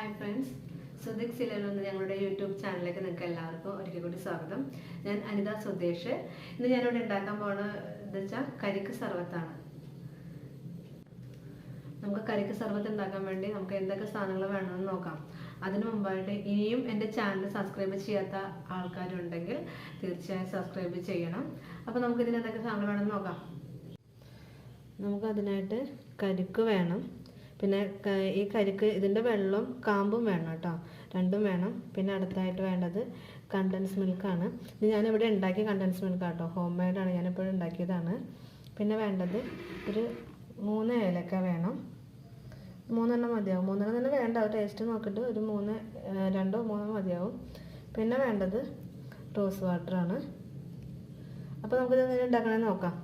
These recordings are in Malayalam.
ഹായ് ഫ്രണ്ട്സ്, സുദിക് സിലയിലൊന്ന് ഞങ്ങളുടെ യൂട്യൂബ് ചാനലിലേക്ക് നിങ്ങൾക്ക് എല്ലാവർക്കും ഒരിക്കൽ കൂടി സ്വാഗതം. ഞാൻ അനിത സുദേശ്. ഇന്ന് ഞാനിവിടെ ഉണ്ടാക്കാൻ പോകുന്നത് എന്താ വെച്ചാൽ കരിക്ക് സർബത്താണ്. നമുക്ക് കരിക്ക് സർബത്ത് ഉണ്ടാക്കാൻ വേണ്ടി നമുക്ക് എന്തൊക്കെ സാധനങ്ങൾ വേണമെന്ന് നോക്കാം. അതിനു മുമ്പായിട്ട് ഇനിയും എൻ്റെ ചാനൽ സബ്സ്ക്രൈബ് ചെയ്യാത്ത ആൾക്കാരുണ്ടെങ്കിൽ തീർച്ചയായും സബ്സ്ക്രൈബ് ചെയ്യണം. അപ്പോൾ നമുക്ക് ഇതിന് എന്തൊക്കെ സാധനങ്ങൾ വേണമെന്ന് നോക്കാം. നമുക്ക് അതിനായിട്ട് കരിക്ക് വേണം. പിന്നെ ഈ കരിക്ക് ഇതിൻ്റെ വെള്ളവും കാമ്പും വേണം കേട്ടോ, രണ്ടും വേണം. പിന്നെ അടുത്തായിട്ട് വേണ്ടത് കണ്ടൻസ് മിൽക്കാണ്. ഇത് ഞാനിവിടെ ഉണ്ടാക്കിയ കണ്ടൻസ് മിൽക്ക് കേട്ടോ, ഹോം മെയ്ഡാണ്, ഞാനിപ്പോഴും ഉണ്ടാക്കിയതാണ്. പിന്നെ വേണ്ടത് ഒരു 3 ഏലക്ക വേണം. 3 മതിയാവും. 3 തന്നെ വേണ്ട, ടേസ്റ്റ് നോക്കിയിട്ട് ഒരു 2 3 മതിയാവും. പിന്നെ വേണ്ടത് റോസ് വാട്ടറാണ്. അപ്പോൾ നമുക്കിത് എങ്ങനെ ഉണ്ടാക്കണമെന്ന് നോക്കാം.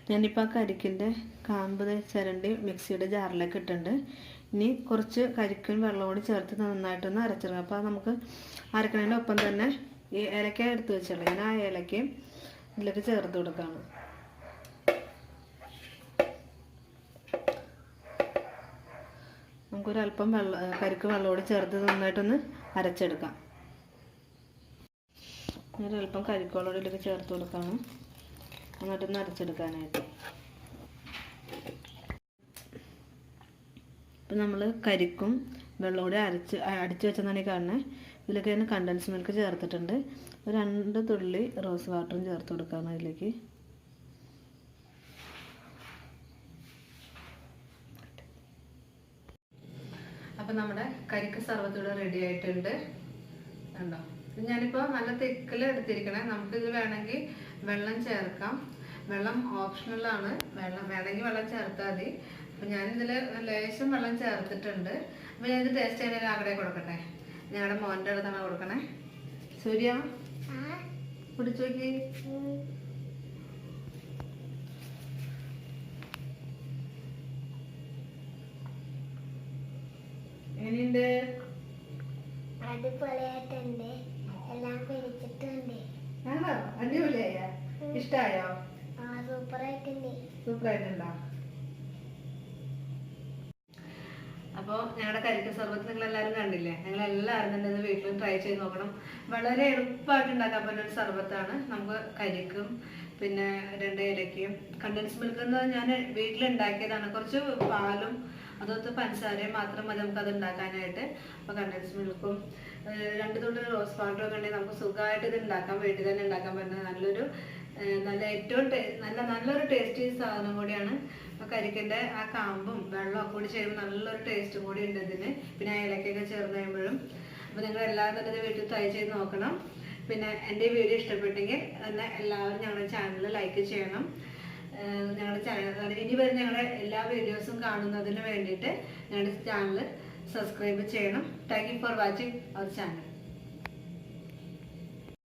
ഞാനിപ്പോൾ ആ കരിക്കിൻ്റെ കാമ്പ് ചിരണ്ടി മിക്സിയുടെ ജാറിലേക്ക് ഇട്ടിട്ടുണ്ട്. ഇനി കുറച്ച് കരിക്കും വെള്ളം കൂടി ചേർത്ത് നന്നായിട്ടൊന്ന് അരച്ചെടുക്കാം. അപ്പോൾ നമുക്ക് അരക്കണതിൻ്റെ ഒപ്പം തന്നെ ഈ ഏലക്ക എടുത്ത് വെച്ചുള്ളൂ, ഞാൻ ആ ഏലക്കയും ഇതിലേക്ക് ചേർത്ത് കൊടുക്കുകയാണ്. നമുക്കൊരല്പം കരിക്ക് വെള്ളം കൂടി ചേർത്ത് നന്നായിട്ടൊന്ന് അരച്ചെടുക്കാം. ഒരല്പം കരിക്ക് വെള്ളം ഇതിലേക്ക് ചേർത്ത് കൊടുക്കുകയാണ്, എന്നിട്ടൊന്ന് അരച്ചെടുക്കാനായിട്ട്. ഇപ്പം നമ്മൾ കരിക്കും വെള്ളം കൂടി അടിച്ച് വെച്ചെന്നാണ് ഈ കാണുന്നത്. ഇതിലേക്ക് തന്നെ കണ്ടൻസ് മിൽക്ക് ചേർത്തിട്ടുണ്ട്. ഒരു 2 തുള്ളി റോസ് വാട്ടറും ചേർത്ത് കൊടുക്കാണ് അതിലേക്ക്. അപ്പം നമ്മുടെ കരിക്ക് സർബത്ത് റെഡി ആയിട്ടുണ്ട് കണ്ടോ. ഞാനിപ്പോൾ നല്ല തിക്കിൽ എടുത്തിരിക്കണേ. നമുക്കിത് വേണമെങ്കിൽ വെള്ളം ചേർക്കാം. വെള്ളം ഓപ്ഷണലാണ്, വെള്ളം വേണമെങ്കിൽ വെള്ളം ചേർത്താൽ മതി. അപ്പം ഞാനിതിൽ ലേശം വെള്ളം ചേർത്തിട്ടുണ്ട്. അപ്പം ഞാനിത് ടേസ്റ്റ് ചെയ്യാൻ അവിടെ കൊടുക്കട്ടെ. ഞങ്ങളുടെ മോൻ്റെ അടുത്താണ് കൊടുക്കണേ. സൂര്യ കുടിച്ചു നോക്കി. എങ്ങനെയുണ്ട്? അടിപൊളിയായിട്ടുണ്ട്, എല്ലാം പിടിച്ചിട്ടുണ്ട്. ആണോ? അടിപൊളിയായ? ഇഷ്ടായോ? സൂപ്പറായിട്ടുണ്ട്. സൂപ്പറായിട്ടുണ്ടോ? അപ്പോൾ ഞങ്ങളുടെ കരിക്ക് സർബത്ത് നിങ്ങളെല്ലാവരും കണ്ടില്ലേ? നിങ്ങളെല്ലാവരും തന്നെ ഇത് വീട്ടിൽ ട്രൈ ചെയ്ത് നോക്കണം. വളരെ എളുപ്പമായിട്ട് ഉണ്ടാക്കാൻ പറ്റുന്ന ഒരു സർബത്താണ്. നമുക്ക് കരിക്കും പിന്നെ 2 ഏലക്കയും കണ്ടൻസ് മിൽക്ക് എന്ന് ഞാൻ വീട്ടിലുണ്ടാക്കിയതാണ്. കുറച്ച് പാലും അതൊത്ത് പഞ്ചസാരയും മാത്രം മതി നമുക്കത് ഉണ്ടാക്കാനായിട്ട്. അപ്പോൾ കണ്ടൻസ് മിൽക്കും 2 തുള്ളി റോസ് വാട്ടറും ഒക്കെ ഉണ്ടെങ്കിൽ നമുക്ക് സുഖമായിട്ട് ഇത് ഉണ്ടാക്കാം. വീട്ടിൽ തന്നെ ഉണ്ടാക്കാൻ പറ്റുന്ന നല്ലൊരു ടേസ്റ്റി സാധനം കൂടിയാണ്. കരിക്കിൻ്റെ ആ കാമ്പും വെള്ളമൊക്കെ കൂടി ചേരുമ്പോൾ നല്ലൊരു ടേസ്റ്റും കൂടി ഉണ്ട് ഇതിന്. പിന്നെ ഏലക്കയൊക്കെ ചേർന്ന് കഴിയുമ്പോഴും. അപ്പോൾ നിങ്ങൾ എല്ലാവരും തന്നെ വീട്ടിൽ ട്രൈ ചെയ്ത് നോക്കണം. പിന്നെ എൻ്റെ വീഡിയോ ഇഷ്ടപ്പെട്ടെങ്കിൽ തന്നെ എല്ലാവരും ഞങ്ങളുടെ ചാനൽ ലൈക്ക് ചെയ്യണം. ഞങ്ങളുടെ ചാനൽ ഇനി വരുന്ന ഞങ്ങളുടെ എല്ലാ വീഡിയോസും കാണുന്നതിന് വേണ്ടിയിട്ട് ഞങ്ങളുടെ ചാനൽ സബ്സ്ക്രൈബ് ചെയ്യണം. Thank you for watching our channel.